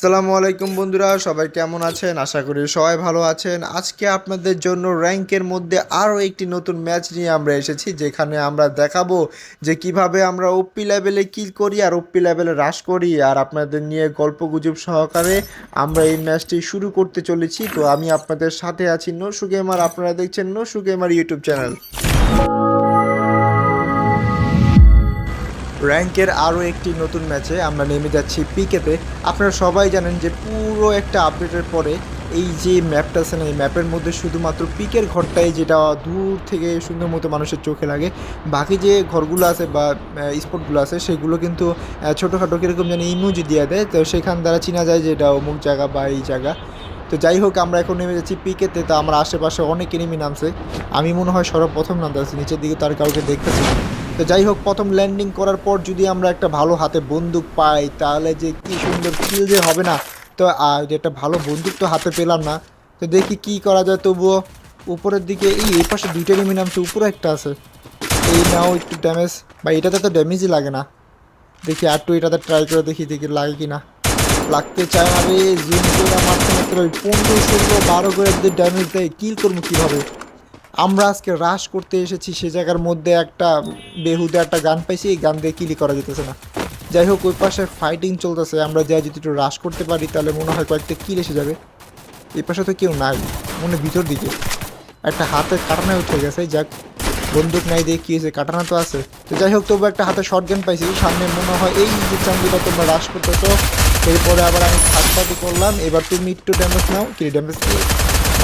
আসসালামু আলাইকুম বন্ধুরা, সবাই কেমন আছেন? আশা করি সবাই ভালো আছেন। আজকে আপনাদের জন্য র্যাঙ্কের মধ্যে আরও একটি নতুন ম্যাচ নিয়ে আমরা এসেছি, যেখানে আমরা দেখাবো যে কিভাবে আমরা ওপি লেভেলে কিল করি আর ওপি লেভেলে হ্রাস করি। আর আপনাদের নিয়ে গল্পগুজব সহকারে আমরা এই ম্যাচটি শুরু করতে চলেছি। তো আমি আপনাদের সাথে আছি নসু গেমার, আপনারা দেখছেন নসু গেমার ইউটিউব চ্যানেল। র্যাঙ্কের আরও একটি নতুন ম্যাচে আমরা নেমে যাচ্ছি পিকেতে। আপনারা সবাই জানেন যে পুরো একটা আপডেটের পরে এই যে ম্যাপটা আছে না, এই ম্যাপের মধ্যে শুধুমাত্র পিকের ঘরটাই যেটা দূর থেকে সুন্দর মতো মানুষের চোখে লাগে। বাকি যে ঘরগুলো আছে বা স্পটগুলো আছে সেগুলো কিন্তু ছোটোখাটো কীরকম যেন ইমোজি দিয়ে দেয়, তো সেখান দ্বারা চেনা যায় যে এটা অমুক জায়গা বা এই জায়গা। তো যাই হোক, আমরা এখন নেমে যাচ্ছি পিকেতে। তো আমার আশেপাশে অনেক এনিমি নামছে, আমি মনে হয় সর্বপ্রথম নামতে আছি, নিচের দিকে তার কাউকে দেখতেছি না। তো যাই হোক, প্রথম ল্যান্ডিং করার পর যদি আমরা একটা ভালো হাতে বন্দুক পাই তাহলে যে কী সুন্দর কিল যে হবে না। তো একটা ভালো বন্দুক তো হাতে পেলাম না, তো দেখি কি করা যায়। তবুও উপরের দিকে এই পাশে দুইটা এনিমি নামছে, উপরে একটা আছে। এই নাও একটু ড্যামেজ, বা এটাতে তো ড্যামেজই লাগে না। দেখি আর একটু এটাতে ট্রাই করে দেখি দেখি লাগে কি না। লাগতে চায় না রে, জুম করে মারতে মারতে ভাই 15-16-12 করে যদি ড্যামেজ দেয় কিল করবো কীভাবে? আমরা আজকে রাশ করতে এসেছি, সে জায়গার মধ্যে একটা বেহুদে একটা গান পাইছি, এই গান দিয়ে কিলি করা যেতেছে না। যাই হোক, ওই পাশে ফাইটিং চলতেছে, আমরা যাই যদি একটু রাশ করতে পারি তাহলে মনে হয় কয়েকটা কিল এসে যাবে। এই পাশে তো কেউ নাই, মনে ভিতর দিকে একটা হাতে কাটানা উঠে গেছে। যাক, বন্দুক নাই দিয়ে কী হয়েছে, কাটানা তো আছে। তো যাই হোক, তবু একটা হাতে শর্ট গান পাইছি সামনে, মনে হয় এই যে চান্দিটা তোমরা রাশ করতেছো। এরপরে আবার আমি থার্ড পার্টি করলাম, এবার তুমি একটু ড্যামেজ নাও। কি ড্যামেজ,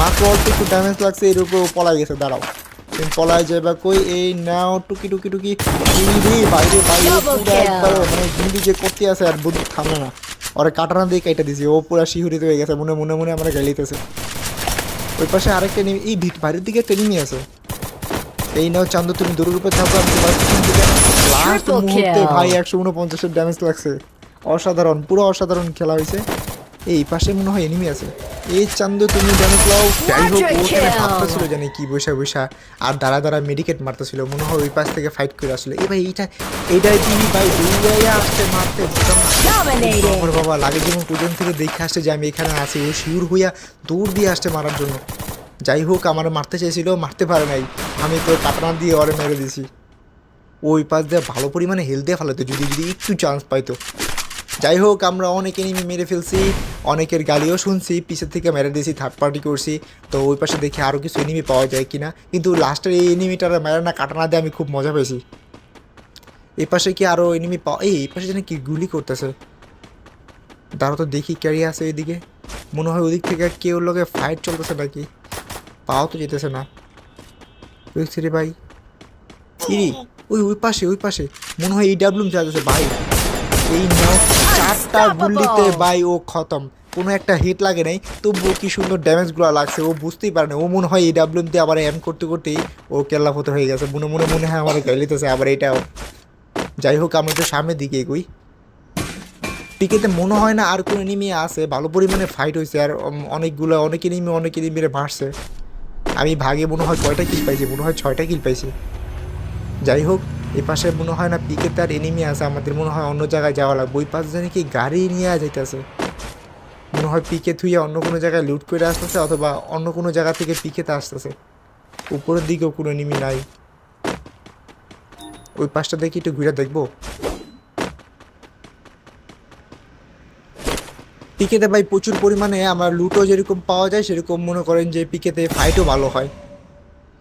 মাত্র অল্প একটু ড্যামেজ লাগছে, এর উপর পলাই গেছে। দাঁড়াও, তুমি পলাই যাবা কই? এই নাও টুকি টুকি টুকি বাইরে বাইরে পুরো একবার মানে গুন্ডি যে করতে আছে আর বন্দুক থামে না। ওরা কাটানা দিয়ে কেটে দিছি, ও পুরো শিহরিত হয়ে গেছে, মনে মনে মনে আমরা গালিতেছে। ওই পাশে আরেকটা নেমে এই বাইরের দিকে একটা নেমে আছে। এই নাও চান্দু, তুমি দৌড়ের উপর থাকো, আমি তোমার পিছন দিকে। লাস্ট মুহূর্তে ভাই 149-এর ড্যামেজ লাগছে। অসাধারণ, পুরো অসাধারণ খেলা হয়েছে। এই পাশে মনে হয় এনিমি আছে। এই চান্দু, তুমি ড্যামেজ লাও। যাই হোক, ওখানে ভাবতেছিল জানি কি বৈশা বৈশা আর দাঁড়া দাঁড়া মেডিকেট মারতেছিল, মনে হয় ওই পাশ থেকে ফাইট করে আসলে। এই ভাই এইটাই তিনি ভাই দৌড়াইয়া আসছে মারতে, আমার বাবা লাগে যেমন পর্যন্ত থেকে দেখে আসছে যে আমি এখানে আছি, ও শিউর হইয়া দৌড় দিয়ে আসছে মারার জন্য। যাই হোক, আমার মারতে চাইছিল, মারতে পারে নাই, আমি তো কাটানা দিয়ে ওরে মেরে দিছি। ওই পাশ দিয়ে ভালো পরিমাণে হেলথ দিয়ে ফেলাতো যদি যদি একটু চান্স পাইতো। যাই হোক, আমরা অনেক এনিমি মেরে ফেলছি, অনেকের গালিও শুনছি, পিছের থেকে মেরে দিয়েছি, থার্ড পার্টি করছি। তো ওই পাশে দেখি আরও কিছু এনিমি পাওয়া যায় কিনা, কিন্তু লাস্টের এই এনিমিটার মেরে না কাটানা দিয়ে আমি খুব মজা পেয়েছি। এই পাশে কি আরও এনিমি পাওয়া, এই পাশে যেন কি গুলি করতেছে। দাঁড়া তো দেখি ক্যারি আছে এদিকে, মনে হয় ওদিক থেকে কেউ লোকে ফাইট চলতেছে নাকি, পাওয়া তো যেতেছে না। বুঝছি রে ভাই, ইরি ওই ওই পাশে ওই পাশে মনে হয় ইডাব্লিউম চালাতেছে ভাই। এই নাও, 4টা গুলিতে ভাই ও খতম, কোনো একটা হিট লাগে নাই, তবুও কি সুন্দর ড্যামেজগুলো লাগছে। ও বুঝতেই পারে না, ও মনে হয় ইডাব্লিউম দিয়ে আবার এম করতে করতেই ও কেল্লা ফতে হয়ে গেছে, মনে মনে মনে হয় আমার গাইলিতেছে আবার এটাও। যাই হোক, আমি তো সামনের দিকে এগোই। পিকেতে মনে হয় না আর কোনো এনিমি আছে, ভালো পরিমাণে ফাইট হয়েছে আর অনেক এনিমিরে মারছে। আমি ভাগে মনে হয় কয়টা কিল পাইছি, মনে হয় 6টা কিল পাইছি। যাই হোক, এই পাশে মনে হয় না পিকে তার এনিমি আছে, আমাদের মনে হয় অন্য জায়গায় যাওয়া লাগবে। ওই পাশে জানি কি গাড়ি নিয়ে যাইতেছে, মনে হয় পিকে থুইয়া অন্য কোনো জায়গায় লুট করে আসতেছে, অথবা অন্য কোনো জায়গা থেকে পিকেতে আসতেছে। উপরের দিকেও কোনো এনিমি নাই। ওই পাশটা দেখি একটু ঘুরে দেখবো। পিকেতে ভাই প্রচুর পরিমাণে আমার লুটও যেরকম পাওয়া যায়, সেরকম মনে করেন যে পিকেতে ফাইটও ভালো হয়।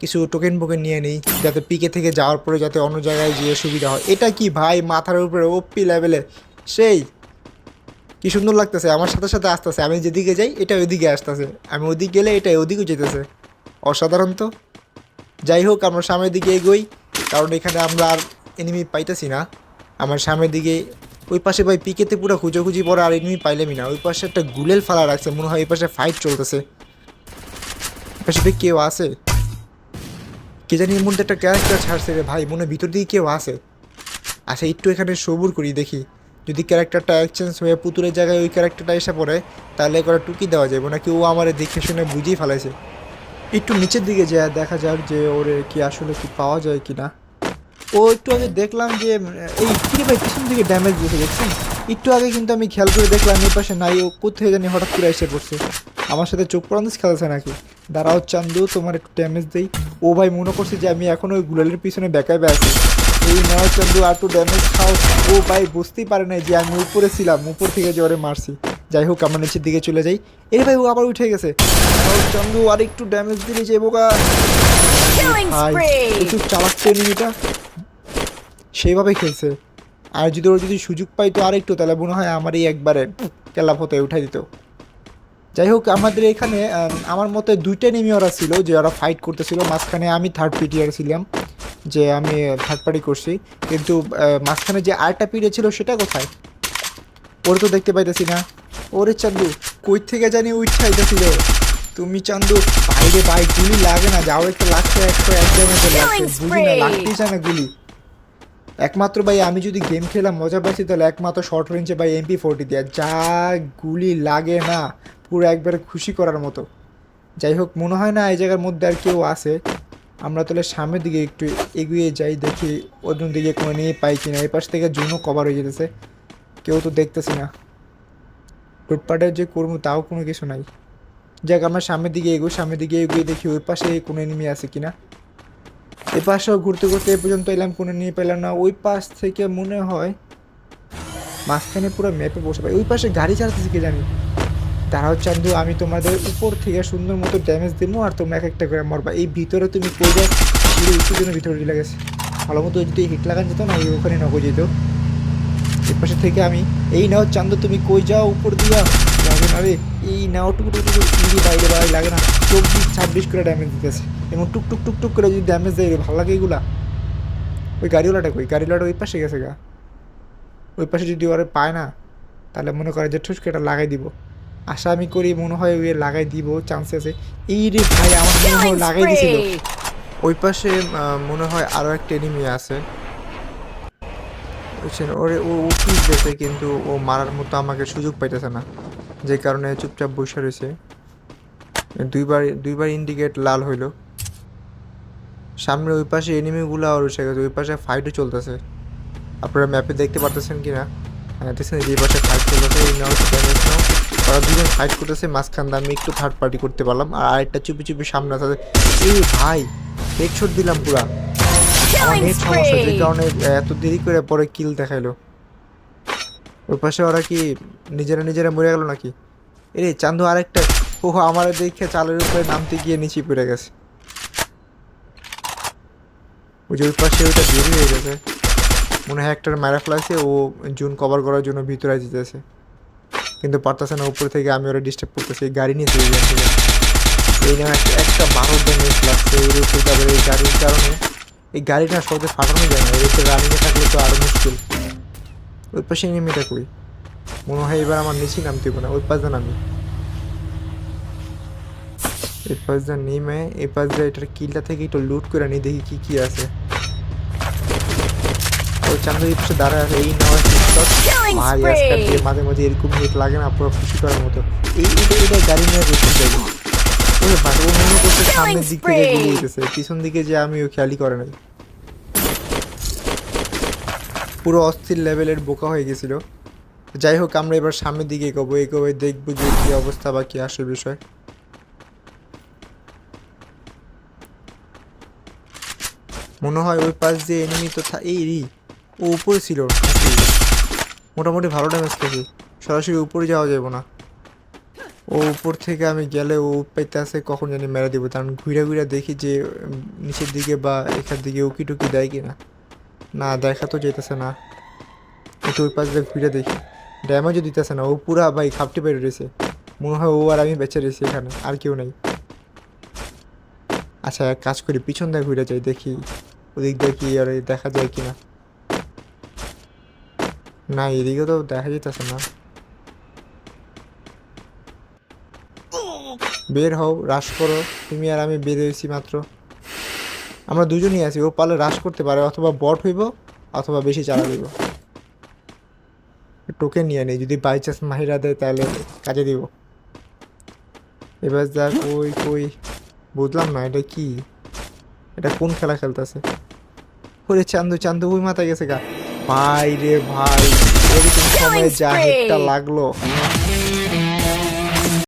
কিছু টোকেন বোকেন নিয়ে নিই, যাতে পিকে থেকে যাওয়ার পরে যাতে অন্য জায়গায় গিয়ে সুবিধা হয়। এটা কি ভাই, মাথার উপরে ওপি লেভেলে সেই কি সুন্দর লাগতেছে, আমার সাথে সাথে আসতেছে, আমি যেদিকে যাই এটা ওইদিকে আসতেছে, আমি ওদিকে গেলে এটা ওদিকেও যেতেছে। অসাধারণ তো। যাই হোক, আমরা সামনের দিকে এগোই, কারণ এখানে আমরা আর এনিমি পাইতেছি না। আমার সামনের দিকে ওই পাশে ভাই পিকেতে পুরো খুঁজোখুঁজি পড়ে আর এনিমি পাইলামই না। ওই পাশে একটা গুলেল ফালা রাখছে, মনে হয় এই পাশে ফাইট চলতেছে। পাশে কেউ আছে, কে জানি এর মধ্যে একটা ক্যারেক্টার ছাড়ছে রে ভাই, মনে ভিতর দিকে কেউ আছে। আচ্ছা, একটু এখানে সবুর করি, দেখি যদি ক্যারেক্টারটা এক্সচেঞ্জ হয়ে পুতুলের জায়গায় ওই ক্যারেক্টারটা এসে পড়ে তাহলে করে টুকি দেওয়া যাবে নাকি, ও আমার দেখে শুনে বুঝেই ফেলাইছে। একটু নিচের দিকে যায় দেখা যাক যে ওরে কি আসলে কি পাওয়া যায় কি না। ও একটু আগে দেখলাম যে এই কিরে ভাই পিছন দিকে ড্যামেজ দিয়েছে, দেখছেন? একটু আগে কিন্তু আমি খেয়াল করে দেখলাম এই পাশে নাই, ও কোথায় জানি হঠাৎ করে এসে পড়ছে। আমার সাথে চোখ পরান্দিস খেলছে নাকি? দাঁড়াও চান্দু, তোমার একটু ড্যামেজ দেই। ও ভাই মনে করছে যে আমি এখন ওই গুলালের পিছনে বেকায় আছি। এই নাও চান্দু, আর একটু ড্যামেজ খাও। ও ভাই বুঝতেই পারে নাই যে আমি উপরে ছিলাম, উপর থেকে যে ওরে মারছি। যাই হোক আমরা নিচের দিকে চলে যাই। এই ভাই ও আবার উঠে গেছে। নাও চান্দু, আর একটু ড্যামেজ দিলে যে বোকা। Killing ভাই spree! প্রচুর চালাক এনিমিটা, সেইভাবে খেলছে। আর যদি ওর যদি সুযোগ পাইতো আর একটু, তাহলে মনে হয় আমার এই একবারে কেলাপ হতে উঠাই দিত। যাই হোক আমাদের এখানে আমার মতে দুইটা নেমে ওরা ছিল যে ওরা ফাইট করতেছিল, মাঝখানে আমি থার্ড পিটিয়ার ছিলাম, যে আমি থার্ড পার্টি করছি। কিন্তু মাঝখানে যে আরেকটা পিরিয়ড ছিল সেটা কোথায়? ওরে তো দেখতে পাইতেছি না। ওরে চান্দু, কই থেকে জানি উঠছে আইতেছিল। তুমি চান্দু, বাইরে ভাই গুলি লাগে না, যাও একটা লাগছে, একশো এক ড্যামেজে লাগছে, বুঝি না লাগতেই চায় না গুলি। একমাত্র ভাই আমি যদি গেম খেলাম মজা পাচ্ছি, তাহলে একমাত্র শর্ট রেঞ্জে ভাই MP40 দেওয়া, যা গুলি লাগে না, পুরো একবারে খুশি করার মতো। যাই হোক মনে হয় না এই জায়গার মধ্যে আর কেউ আছে। আমরা তাহলে সামনের দিকে একটু এগিয়ে যাই, দেখি অন্য দিকে কোনো নিয়ে পাই কিনা। এই পাশ থেকে জুনও কভার হয়ে যেতেছে, কেউ তো দেখতেছি না। লুটপাটের যে করবো তাও কোনো কিছু নাই। যাক আমরা সামনের দিকে এগোই, সামনের দিকে এগিয়ে দেখি ওই পাশে কোনো এনিমি আছে কিনা। এ পাশেও ঘুরতে ঘুরতে এ পর্যন্ত এলাম, কোনো নিয়ে পেলাম না। ওই পাশ থেকে মনে হয় মাঝখানে পুরো ম্যাপে বসে পাই, ওই পাশে গাড়ি চালাতেছি কি জানি। দাঁড়াও চান্দু, আমি তোমাদের উপর থেকে সুন্দর মতো ড্যামেজ দেবো, আর তোমরা এক একটা করে মরবা। এই ভিতরে তুমি কই যাও, একটু জন্য ভিতরে লেগেছে। ভালো মতো যদি হিট লাগান যেত না, ওই ওখানে নগো যেত। এর পাশে থেকে আমি, এই নাও চান্দু তুমি কই যাও উপর দিয়া, লাগে না রে। এই নাও টুকু টুকু টুকু ইঁড়ি বাইরে বাইরে লাগে না, 24-26 করে ড্যামেজ দিতেছে। এবং টুক টুক টুক টুক করে যদি ড্যামেজ দেয় ভালো লাগে এগুলা। ওই গাড়িওয়ালাটা কই? গাড়িওয়ালাটা ওই পাশে গেছে গা। ওই পাশে যদি ওরা পায় না, তাহলে মনে করে যে ঠুসকে এটা লাগাই দিব। আশা আমি করি মনে হয় ওই লাগাই দিব, চান্স আছে। এই রে ভাই, আমার মনে হয় Killing লাগাই দিছিল। spree! ওই পাশে মনে হয় আরও একটা এনিমি আছে, বুঝছেন? ওরে ও উঠিস গেছে, কিন্তু ও মারার মতো আমাকে সুযোগ পাইতেছে না, যে কারণে চুপচাপ বসে রয়েছে। দুইবার দুইবার ইন্ডিকেট লাল হইলো। সামনে ওই পাশে এনিমিগুলো আর রয়েছে গেছে, ওই পাশে ফাইটও চলতেছে। আপনারা ম্যাপে দেখতে পারতেছেন কিনা? হ্যাঁ দেখছেন, যে পাশে ফাইট চলতেছে। এই নাও ড্যামেজ নাও। ওরা দুজন ফাইট করতেছে, মাঝখান দিয়ে আমি একটু থার্ড পার্টি করতে পারলাম, আর আরেকটা চুপি চুপি সামনে আছে। এই ভাই হেডশট দিলাম পুরা। আমার Killing নেট সমস্যা, যে spree! কারণে এত দেরি করে পরে কিল দেখাইলো। ওই পাশে ওরা কি নিজেরা নিজেরা মরে গেল নাকি? এরে চান্দু আরেকটা। ও আমার দেখে চালের উপরে নামতে গিয়ে নিচে পড়ে গেছে। ওই যে ওই পাশে ওইটা দেরি হয়ে গেছে, মনে হয় একটার মারা ফেলাছে, ও জুন কভার করার জন্য ভিতরে যেতেছে, কিন্তু পারতেছে না। উপরে থেকে আমি ওরা ডিস্টার্ব করতেছি, এই গাড়ি নিয়ে চলে যাচ্ছে। এই নামে একটা 12 ড্যামেজ লাগছে এর উপরে। তারপরে এই গাড়ির কারণে এই গাড়িটা সহজে ফাটানো যায় না, এর উপরে রানিংয়ে থাকলে তো আরও মুশকিল। ওই পাশে নেমেটা কই? মনে হয় এবার আমার নিচেই নামতে হবে না, ওই পাশ দিয়ে নামি। এই পাশ দিয়ে নেমে এই পাশ দিয়ে এটার কিলটা থেকে একটু লুট করে নিই, দেখি কি কি আছে। ওই চান্দু এই পাশে দাঁড়ায় আছে। এই নেওয়া Killing ভাই spree! আজকাল দিয়ে মাঝে মাঝে এরকম হিট লাগে না, পুরো খুশি করার মতো। এটা গাড়ি নিয়ে করতে চাই। ওরে বাট, ও মনে করছে সামনের দিক থেকে গুলি দিতেছে, পিছন দিকে যে আমি ও খেয়ালই করে নাই। পুরো অস্থির লেভেলের বোকা হয়ে গেছিল। যাই হোক আমরা এবার সামনের দিকে এগোবো, এগোবে দেখবো যে কী অবস্থা বা কী আসল বিষয়। মনে হয় ওই পাশ দিয়ে এনিমি তো এই ও উপরে ছিল নাকি? মোটামুটি ভালো ড্যামেজ খেয়েছি, সরাসরি উপরে যাওয়া যাবে না। ও উপর থেকে আমি গেলে ও পাইতে আছে, কখন জানি মেরে দিব। কারণ ঘুরে ঘুরে দেখি যে নিচের দিকে বা এখান দিকে উকি টুকি দেয় কিনা। না দেখা তো যেতেছে না। একটু ওই পাশ দিয়ে ঘুরে দেখি, ড্যামেজও দিতেছে না। ও পুরা ভাই খাপটি বেড়ে রয়েছে, মনে হয় ও আর আমি বেঁচে রয়েছি এখানে, আর কেউ নেই। আচ্ছা এক কাজ করি, পিছন দিয়ে ঘুরে যাই, দেখি ওদিক দিয়ে কি আর দেখা যায় কিনা। না এদিকে তো দেখা যেতেছে না। বের হও, রাশ করো। তুমি আর আমি বের হয়েছি মাত্র, আমরা দুজনই আছি। ও পারলে রাশ করতে পারে, অথবা বট হইব, অথবা বেশি চালা দিব। টোকেন নিয়ে নেই, যদি বাই চান্স মাহিরা দেয় তাহলে কাজে দিব। এবার যা কই কই বুঝলাম না, এটা কি? এটা কোন খেলা খেলতেছে? ওরে চান্দু, চান্দু ওই মাথায় গেছে গা। ভাই রে ভাই, এরকম সময়ে যা spree! হেডটা লাগলো